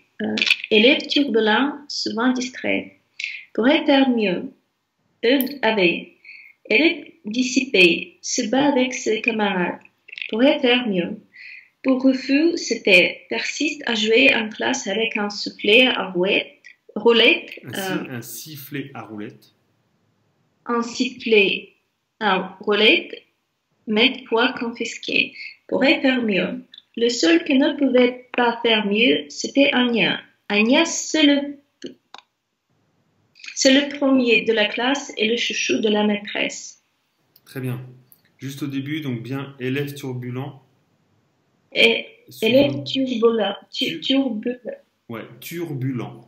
élève turbulent, souvent distrait. Pourrait faire mieux. Eudes avait. Élève dissipé, se bat avec ses camarades. Pourrait faire mieux. Pour Rufus, c'était persiste à jouer en classe avec un sifflet à roulette. Un sifflet à roulette. Un sifflet à roulette, maintes fois confisqué. Pourrait faire mieux. Le seul qui ne pouvait pas faire mieux, c'était Anya. Anya, c'est le premier de la classe et le chouchou de la maîtresse. Très bien. Juste au début, donc bien élève turbulent. Et élève turbulent. Ouais, turbulent.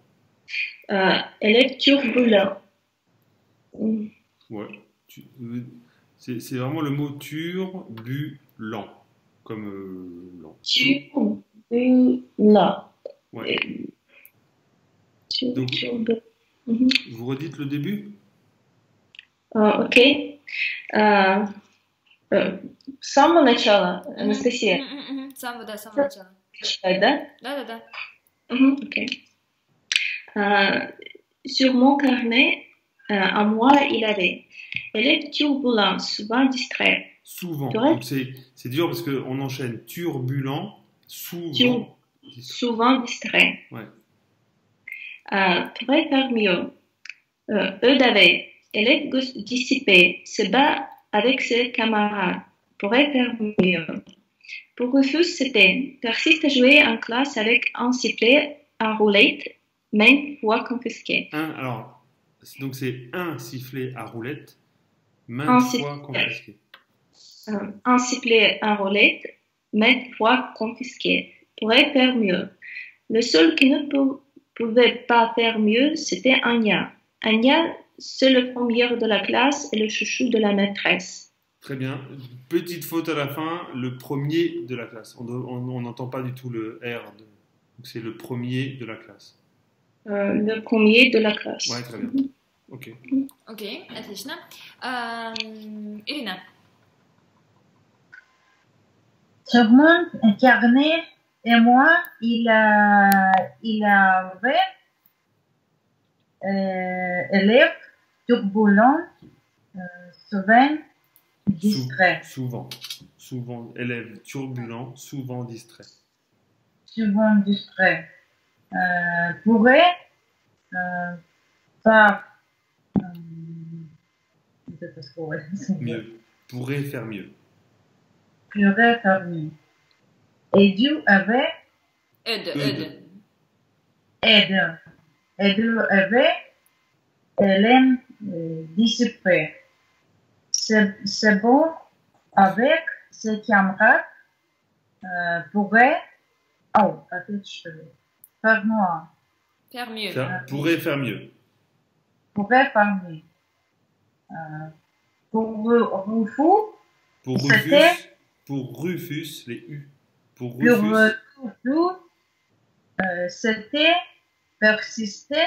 Élève turbulent. Ouais. C'est vraiment le mot turbulent. Comme lent. Turbulent. Ouais. Donc, vous redites le début? Ok. С самого начала, Анастасия. С самого начала. Да. Ok. Sur mon carnet, à moi, il avait élève turbulent, souvent distrait. Souvent. Donc c'est dur parce qu'on enchaîne turbulent, souvent. Souvent distrait. Ouais. Pourrait faire mieux. Eudes avait élève dissipé, se bat avec ses camarades. Pourrait faire mieux. Pour Rufus, c'était persiste à jouer en classe avec un sifflet à roulette, maintes fois confisqué. Donc c'est un sifflet à roulette, maintes fois confisqué. Un sifflet à roulette, maintes fois confisqué. Pourrait faire mieux. Le seul qui ne pouvait pas faire mieux, c'était Anya. Anya, c'est le premier de la classe et le chouchou de la maîtresse. Très bien. Petite faute à la fin, le premier de la classe. On n'entend pas du tout le R. Donc c'est le premier de la classe. Le premier de la classe. Ouais, très bien. Ok. Окей, отлично. Ирина. Sur mon carnet et moi, il avait élèves turbulents, souvent distraits. Souvent. Élève turbulent, souvent distrait. Souvent distraits. Pourrait faire Mieux. Pourrait faire mieux. pourrait faire mieux. Et Dieu avait Öd. aidé. Et Dieu avait Hélène dissipée. C'est bon avec ses camarades pourrait faire moi. Faire mieux. Pourrait faire mieux. Pourrait faire mieux. Pour Rufus, Pour Rufus, les U. Pour pour Rufus, c'était persister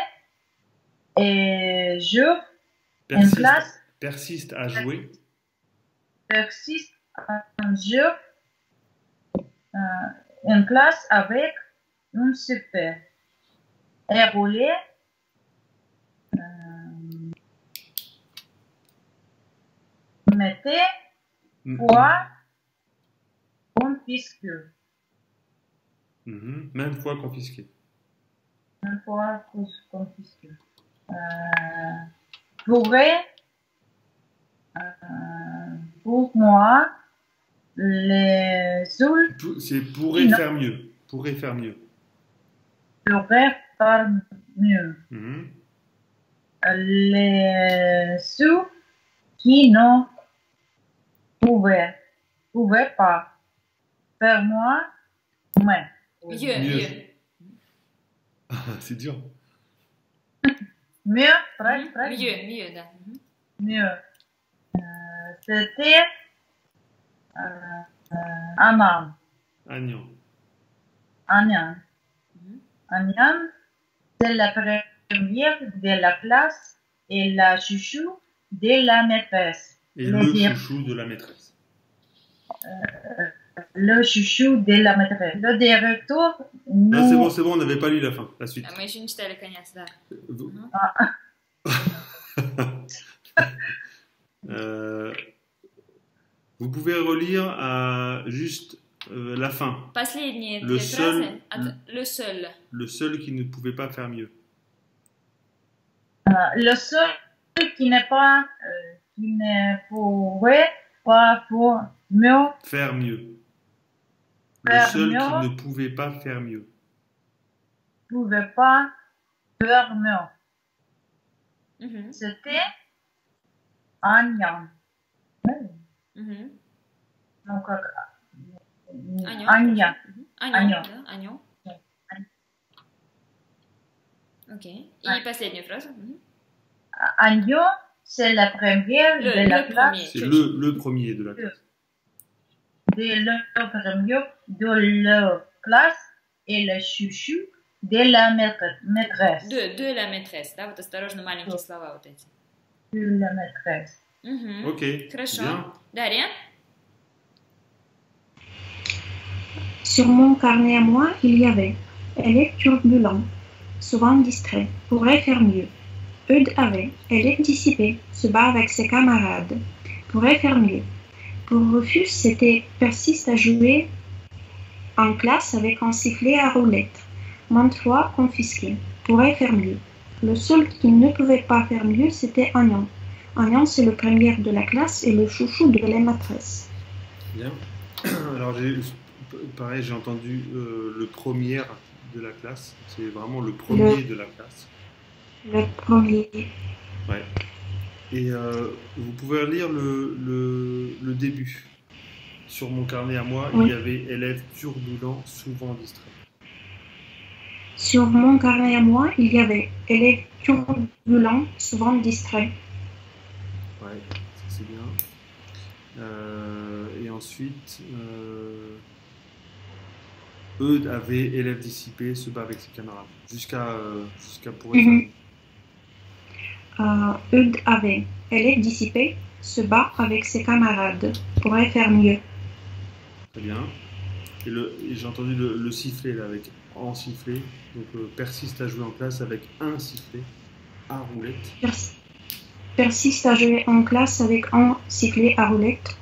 et jouer en classe. persiste à jouer. Persiste en jeu en classe avec un super. Et rouler mettez fois confisque. Même fois confisqué. Une fois confisque. Pourrait pour moi les autres C'est pourrait faire mieux. Pourrait faire mieux. pourraient faire mieux. Les sous qui ne pouvaient pas faire moi, mais Mieux. C'est dur. mieux, très Mieux, да. mieux. C'était Anand. Agnan. Anand, c'est la première de la classe et la chouchou de la maîtresse. Et le chouchou de la maîtresse. Le chouchou de la maîtresse. Le directeur nous... Ah, c'est bon, on n'avait pas lu la fin, la suite. Мы еще не читали конец, да. Vous pouvez relire juste la fin. Последние Le две seul- фразы. Le seul. Le seul qui ne pouvait pas faire mieux. Le seul qui n'est pas, qui ne pouvait pas faire mieux, Faire mieux. Le Faire seul mieux. qui ne pouvait pas faire mieux. pouvait pas faire mieux. Мгм. C'était Anyan. Мгм. Donc, Agnon. Anyan. Агнём, да? Агнём. Окей. И последнюю фразу. Anyan, c'est la première de la classe. C'est le premier de la classe. Le premier de la classe et le chouchou de la maîtresse. De la maîtresse, да? Вот осторожно, маленькие слова вот эти. De la maîtresse. Мгм. Ok. Хорошо. Bien. Дарья? Sur mon carnet à moi, il y avait élève turbulent, souvent distrait, pourrait faire mieux. Eudes avait élève dissipé, se bat avec ses camarades, pourrait faire mieux. Pour Rufus, c'était persiste à jouer en classe avec un sifflet à roulette, maintes fois confisqué, pourrait faire mieux. Le seul qui ne pouvait pas faire mieux, c'était Agnan. Agnan, c'est le premier de la classe et le chouchou de la maîtresse. Bien. Alors, pareil, j'ai entendu le premier de la classe. C'est vraiment le premier de la classe. Le premier. Ouais. Et vous pouvez lire le début. Sur mon carnet à moi, Oui. il y avait élèves turbulents, souvent distraits. Sur mon carnet à moi, il y avait élèves turbulents, souvent distraits. Ouais, ça c'est bien. Et ensuite, Eudes avait élève dissipé, se bat avec ses camarades. Jusqu'à pourrait faire Mhm. Eudes avait élève dissipé, se bat avec ses camarades, pourrait faire mieux. très bien. Et j'ai entendu le sifflet là, avec en sifflet. Donc persiste à jouer en classe avec un sifflet à roulette. Persiste à jouer en classe avec un sifflet à roulette,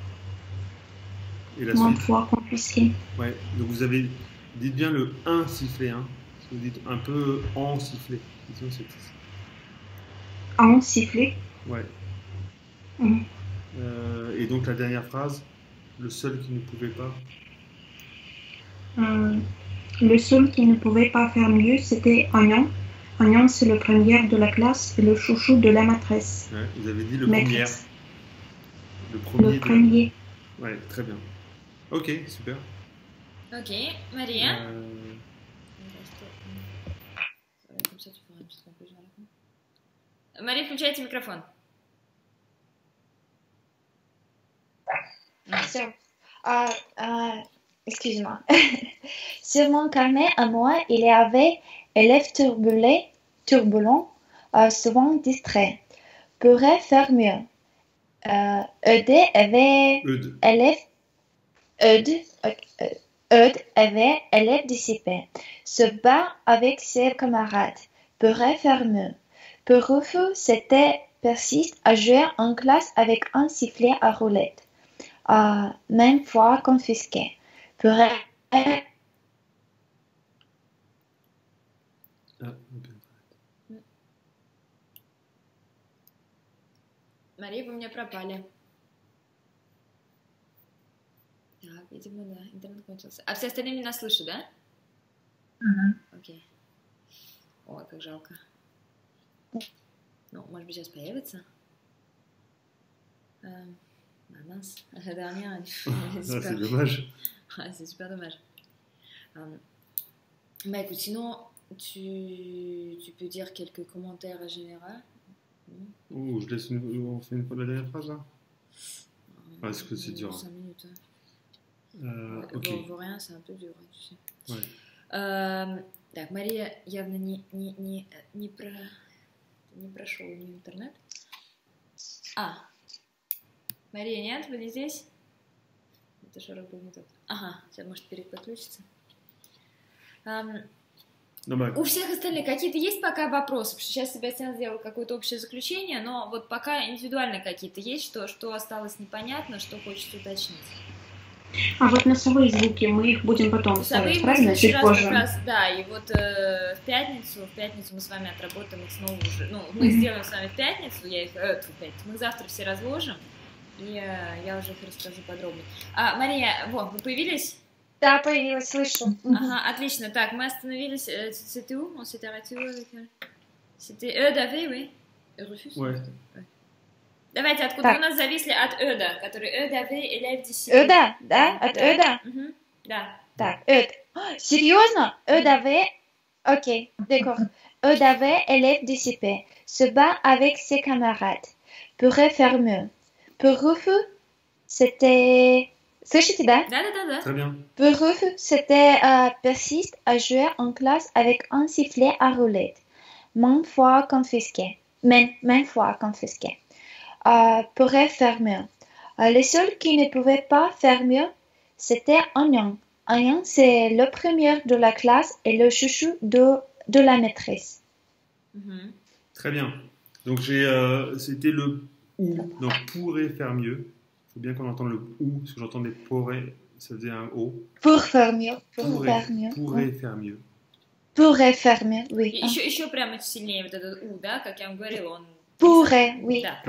Et la maintes suite. fois confisqué. Ouais. Donc vous avez, dites bien le un sifflet, hein. Parce que vous dites un peu en sifflet. Disons, Un sifflet. Ouais. Mhm. Et donc la dernière phrase, le seul qui ne pouvait pas. Le seul qui ne pouvait pas faire mieux, c'était Agnan. Agnan, c'est le premier de la classe et le chouchou de la maîtresse. Ouais, vous avez dit le Maîtresse. premier. Le premier. Ouais, très bien. Ok, super. Ok, Мария. Мария, включайте микрофон. Excuse-moi. Sur mon carnet à moi, il y avait élèves turbulents, souvent distraits. Pourrait faire mieux. Eudes avait élève dissipé. Se bat avec ses camarades. Pourrait faire mieux. Pour Rufus, c'était persiste à jouer en classe avec un sifflet à roulette. Même fois confisqué. Pourrait Мария, вы у меня пропали. Так, видимо, да, интернет кончился. А все остальные меня слышат, да? Окей. Ой, как жалко. Ну, может быть, сейчас появится. Mince, la dernière, c'est dommage. C'est super dommage. Bah écoute, sinon, tu peux dire quelques commentaires généraux. Oh, on fait une fois la dernière phrase là. Est-ce que c'est dur? 5 minutes. Ok. Rien, c'est un peu dur, tu sais. Ouais. Так, Мария явно не прошел у нее интернет. Мария, нет? Вы не здесь? Это шорох был не тот. Ага, сейчас может переподключиться. У всех остальных какие-то есть пока вопросы? Потому что сейчас Себастьян сделал какое-то общее заключение, но вот пока индивидуально какие-то есть, что осталось непонятно, что хочется уточнить. А вот носовые звуки, мы их будем потом ставить, правильно? Чуть позже. Как раз, да, и вот в пятницу мы с вами отработаем их снова уже. Ну, мы сделаем с вами в пятницу, мы их завтра все разложим, и я уже их расскажу подробнее. Мария, вы появились? Да, появилась, слышу. Ага, отлично. Так, мы остановились. C'était où? On s'était arrêté où avec elle? C'était Eudes, oui? Rufus? Ouais. Давайте, откуда у нас зависли от Eudes, который Eudes avait élève dissipé. Eudes, да? От Eudes? Да. Так, Eudes. Серьезно? Eudes avait... Ok, d'accord. Eudes avait élève dissipé. Se bat avec ses camarades. Pourrait faire mieux. Pour Rufus, c'était... Слышите, да? Да. Très bien. Pour Rufus, c'était persiste à jouer en classe avec un sifflet à roulette. Maintes fois confisqué. Maintes fois confisqué. Pourrait faire mieux. Le seul qui ne pouvait pas faire mieux, c'était Agnan. Agnan, c'est le premier de la classe et le chouchou de la maîtresse. Très bien. Donc c'était le ou, donc pourrait faire mieux. Il faut bien qu'on entende le ou, parce que j'entendais pourrait, ça faisait un o. Pour faire mieux. Pourrait faire mieux. Pourrait faire mieux, oui. Еще прямо сильнее вот этот у, да, как я вам говорила, он... Pourrait, oui. Да.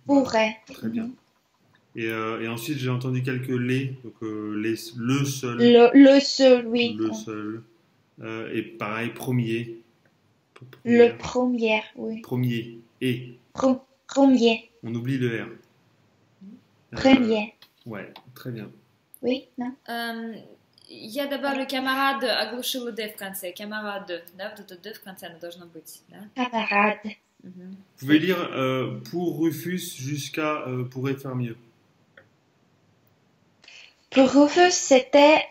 Pourrait. Très bien. Et ensuite, j'ai entendu quelques les, donc le seul. Le seul, oui. Le seul. Et pareil, premier. Le premier, oui. Premier. Et. Premier. On oublie le R. Premier. Ouais, très bien. Oui, non? Я добавлю camarade, оглушила «д» в конце. Camarade, да, вот это «д» в конце, оно должно быть, да? Camarade. Мгм. Vous pouvez lire pour Rufus jusqu'à pourrait faire mieux. Pour Rufus, c'était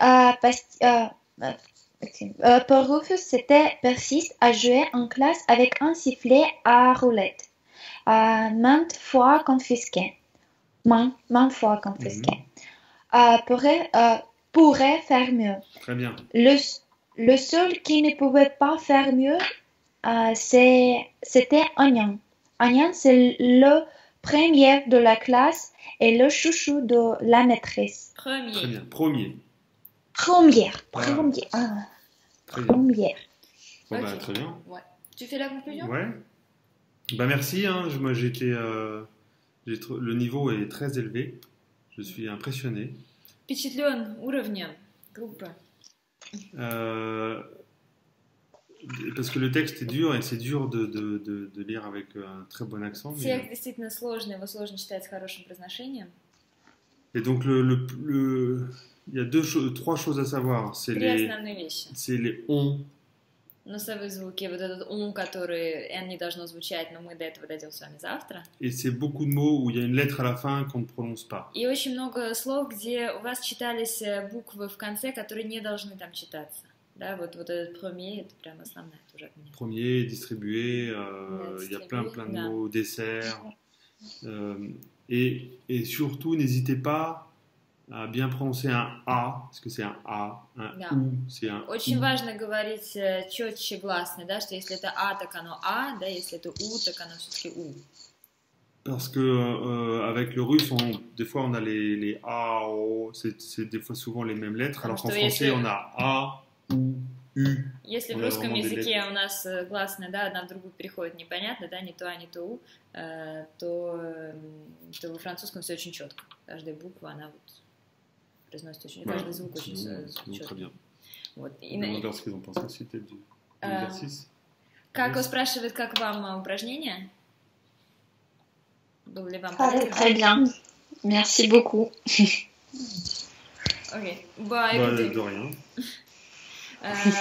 pour Rufus, c'était persiste à jouer en classe avec un sifflet à roulette, maintes fois confisqué. Maintes fois confisqué. Pourrait faire mieux. Très bien. Le seul qui ne pouvait pas faire mieux, c'était Onion. Onion, c'est le premier de la classe et le chouchou de la maîtresse. Très Premier. bien. Premier. Première. Voilà. Très bien. Première. Bon, Ok. bah, très bien. Ouais. Tu fais la conclusion? Ouais. Bah merci. Hein. Moi j'étais. Le niveau est très élevé. Je suis impressionné. Впечатлен уровнем группы. Parce que le texte est dur et c'est dur de lire avec un très bon accent. Mais... Текст действительно сложный, его сложно читать с хорошим произношением. Et donc il y a trois choses à savoir. Три основные вещи. C'est les on. Носовые звуки, вот этот «ум», который «н» не должно звучать, но мы до этого дойдем с вами завтра. Et c'est beaucoup de mots où il y a une lettre à la fin qu'on ne prononce pas. И очень много слов, где у вас читались буквы в конце, которые не должны там читаться. Да, вот этот premier, это прям основная тоже от меня. Premier, distribué, il y a plein de Да. mots, dessert. Et surtout, n'hésitez pas à bien prononcer un A, parce que c'est un A, un Да. OU, c'est un Очень OU. важно говорить четче гласные, да, что если это А, так оно А, да, если это У, так оно все-таки У. Parce que avec le russe, des fois on a les A, O, c'est des fois souvent les mêmes lettres, alors qu'en Что français если- on a A, OU, U. Если в On a русском vraiment des языке у нас гласные, да, одна в другую переходят непонятно, да, не то А, не то У, то во французском все очень четко. Каждая буква, она вот произносит очень, Voilà. каждый звук очень Sinon, très четко. bien. Вот. On demande leur ce qu'ils ont pensé aussi peut-être de l'exercice. Как спрашивает, как вам упражнение? Было ли вам Très полезно? bien. Merci beaucoup. Ok. Bah, Bah, écoutez, de rien.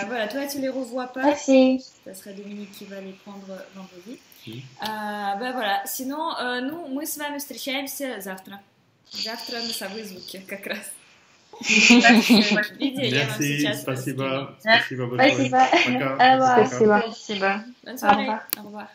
voilà, toi tu les revois pas. Merci. Ça sera Dominique qui va les prendre vendredi. Oui. Bah voilà. Sinon, nous, мы с вами встречаемся завтра. Завтра носовые звуки, как раз. Видео я вам Merci, сейчас спасибо, скину. спасибо, bonne Спасибо. soirée. Пока. Au revoir. Пока. Спасибо. Bonne soirée. revoir. Au revoir.